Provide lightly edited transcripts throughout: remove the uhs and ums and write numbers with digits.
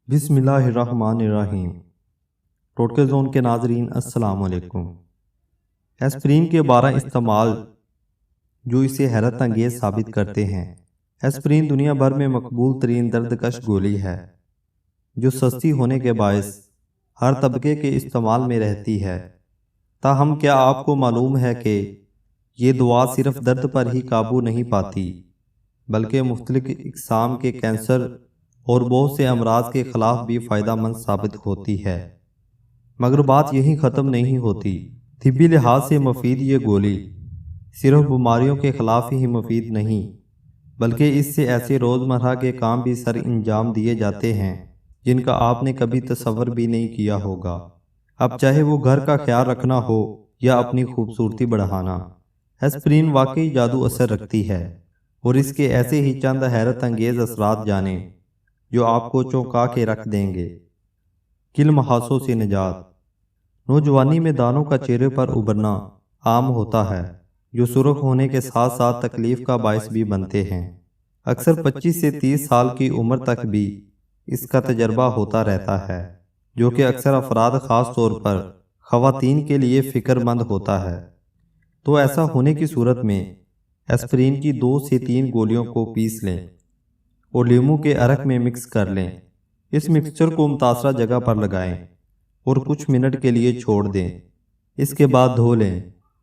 بسم اللہ الرحمن الرحیم۔ ٹوٹکے زون کے ناظرین السلام علیکم۔ ایسپرین کے 12 استعمال جو اسے حیرت انگیز ثابت کرتے ہیں۔ ایسپرین دنیا بھر میں مقبول ترین درد کش گولی ہے جو سستی ہونے کے باعث ہر طبقے کے استعمال میں رہتی ہے۔ تاہم کیا آپ کو معلوم ہے کہ یہ دوا صرف درد پر ہی قابو نہیں پاتی بلکہ مختلف اقسام کے کینسر اور بہت سے امراض کے خلاف بھی فائدہ مند ثابت ہوتی ہے۔ مگر بات یہیں ختم نہیں ہوتی۔ طبی لحاظ سے مفید یہ گولی صرف بیماریوں کے خلاف ہی مفید نہیں بلکہ اس سے ایسے روزمرہ کے کام بھی سر انجام دیے جاتے ہیں جن کا آپ نے کبھی تصور بھی نہیں کیا ہوگا۔ اب چاہے وہ گھر کا خیال رکھنا ہو یا اپنی خوبصورتی بڑھانا، ایسپرین واقعی جادو اثر رکھتی ہے۔ اور اس کے ایسے ہی چند حیرت انگیز اثرات جانیں جو آپ کو چونکا کے رکھ دیں گے۔ کل محاسوں سے نجات۔ نوجوانی میں دانوں کا چہرے پر ابھرنا عام ہوتا ہے جو سرخ ہونے کے ساتھ ساتھ تکلیف کا باعث بھی بنتے ہیں۔ اکثر 25 سے 30 سال کی عمر تک بھی اس کا تجربہ ہوتا رہتا ہے جو کہ اکثر افراد خاص طور پر خواتین کے لیے فکر مند ہوتا ہے۔ تو ایسا ہونے کی صورت میں ایسپرین کی 2 سے 3 گولیوں کو پیس لیں اور لیموں کے عرق میں مکس کر لیں۔ اس مکسچر کو متاثرہ جگہ پر لگائیں اور کچھ منٹ کے لیے چھوڑ دیں۔ اس کے بعد دھو لیں۔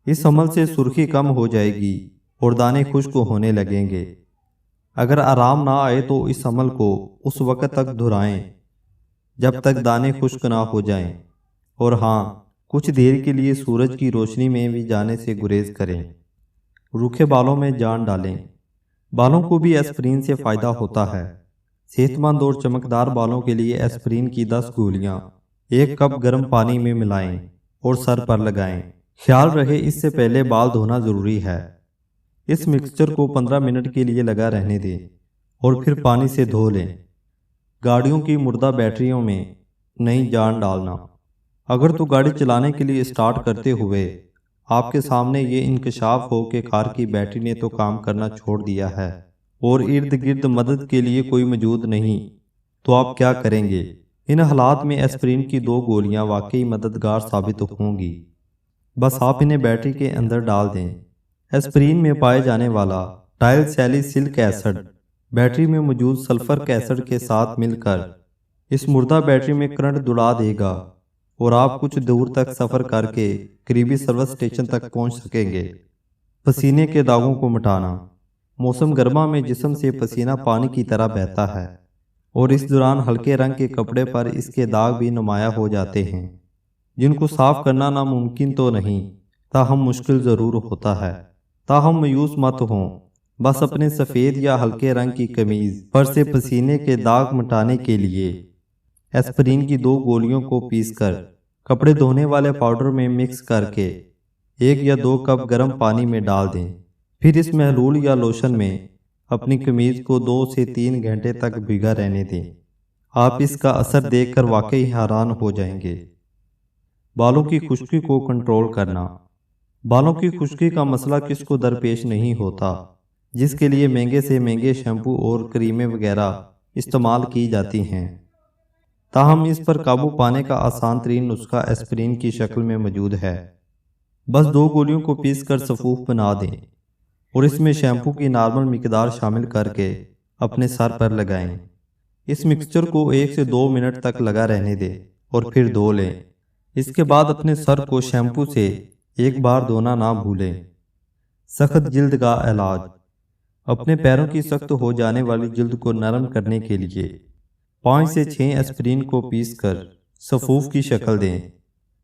اس عمل سے سرخی کم ہو جائے گی اور دانے خشک ہونے لگیں گے۔ اگر آرام نہ آئے تو اس عمل کو اس وقت تک دہرائیں جب تک دانے خشک نہ ہو جائیں، اور ہاں، کچھ دیر کے لیے سورج کی روشنی میں بھی جانے سے گریز کریں۔ روکھے بالوں میں جان ڈالیں۔ بالوں کو بھی ایسپرین سے فائدہ ہوتا ہے۔ صحت مند اور چمکدار بالوں کے لیے ایسپرین کی 10 گولیاں 1 کپ گرم پانی میں ملائیں اور سر پر لگائیں۔ خیال رہے اس سے پہلے بال دھونا ضروری ہے۔ اس مکسچر کو 15 منٹ کے لیے لگا رہنے دیں اور پھر پانی سے دھو لیں۔ گاڑیوں کی مردہ بیٹریوں میں نئی جان ڈالنا۔ اگر تو گاڑی چلانے کے لیے سٹارٹ کرتے ہوئے آپ کے سامنے یہ انکشاف ہو کہ کار کی بیٹری نے تو کام کرنا چھوڑ دیا ہے اور ارد گرد مدد کے لیے کوئی موجود نہیں، تو آپ کیا کریں گے؟ ان حالات میں ایسپرین کی 2 گولیاں واقعی مددگار ثابت ہوں گی۔ بس آپ انہیں بیٹری کے اندر ڈال دیں۔ ایسپرین میں پائے جانے والا ٹائل سیلیسلک ایسڈ بیٹری میں موجود سلفرک ایسڈ کے ساتھ مل کر اس مردہ بیٹری میں کرنٹ دوڑا دے گا اور آپ کچھ دور تک سفر کر کے قریبی سروس اسٹیشن تک پہنچ سکیں گے۔ پسینے کے داغوں کو مٹانا۔ موسم گرما میں جسم سے پسینہ پانی کی طرح بہتا ہے اور اس دوران ہلکے رنگ کے کپڑے پر اس کے داغ بھی نمایاں ہو جاتے ہیں جن کو صاف کرنا ناممکن تو نہیں، تاہم مشکل ضرور ہوتا ہے۔ تاہم مایوس مت ہوں، بس اپنے سفید یا ہلکے رنگ کی قمیض پر سے پسینے کے داغ مٹانے کے لیے ایسپرین کی 2 گولیوں کو پیس کر کپڑے دھونے والے پاؤڈر میں مکس کر کے 1 یا 2 کپ گرم پانی میں ڈال دیں۔ پھر اس محلول یا لوشن میں اپنی قمیض کو 2 سے 3 گھنٹے تک بھیگا رہنے دیں۔ آپ اس کا اثر دیکھ کر واقعی حیران ہو جائیں گے۔ بالوں کی خشکی کو کنٹرول کرنا۔ بالوں کی خشکی کا مسئلہ کس کو درپیش نہیں ہوتا، جس کے لیے مہنگے سے مہنگے شیمپو اور کریمیں وغیرہ استعمال کی جاتی ہیں۔ تاہم اس پر قابو پانے کا آسان ترین نسخہ ایسپرین کی شکل میں موجود ہے۔ بس 2 گولیوں کو پیس کر سفوف بنا دیں اور اس میں شیمپو کی نارمل مقدار شامل کر کے اپنے سر پر لگائیں۔ اس مکسچر کو 1 سے 2 منٹ تک لگا رہنے دیں اور پھر دھو لیں۔ اس کے بعد اپنے سر کو شیمپو سے 1 بار دھونا نہ بھولیں۔ سخت جلد کا علاج۔ اپنے پیروں کی سخت ہو جانے والی جلد کو نرم کرنے کے لیے 5 سے 6 ایسپرین کو پیس کر سفوف کی شکل دیں۔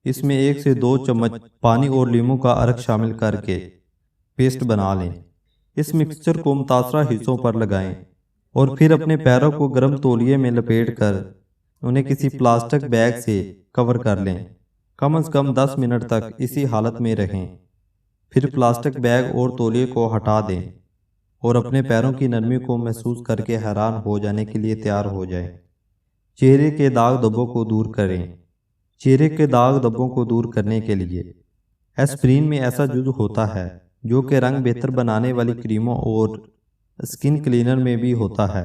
اس میں 1 سے 2 چمچ پانی اور لیموں کا عرق شامل کر کے پیسٹ بنا لیں۔ اس مکسچر کو متاثرہ حصوں پر لگائیں اور پھر اپنے پیروں کو گرم تولیے میں لپیٹ کر انہیں کسی پلاسٹک بیگ سے کور کر لیں۔ کم از کم 10 منٹ تک اسی حالت میں رہیں۔ پھر پلاسٹک بیگ اور تولیے کو ہٹا دیں اور اپنے پیروں کی نرمی کو محسوس کر کے حیران ہو جانے کے لیے تیار ہو جائیں۔ چہرے کے داغ دھبوں کو دور کریں۔ چہرے کے داغ دھبوں کو دور کرنے کے لیے ایسپرین میں ایسا جزو ہوتا ہے جو کہ رنگ بہتر بنانے والی کریموں اور اسکن کلینر میں بھی ہوتا ہے۔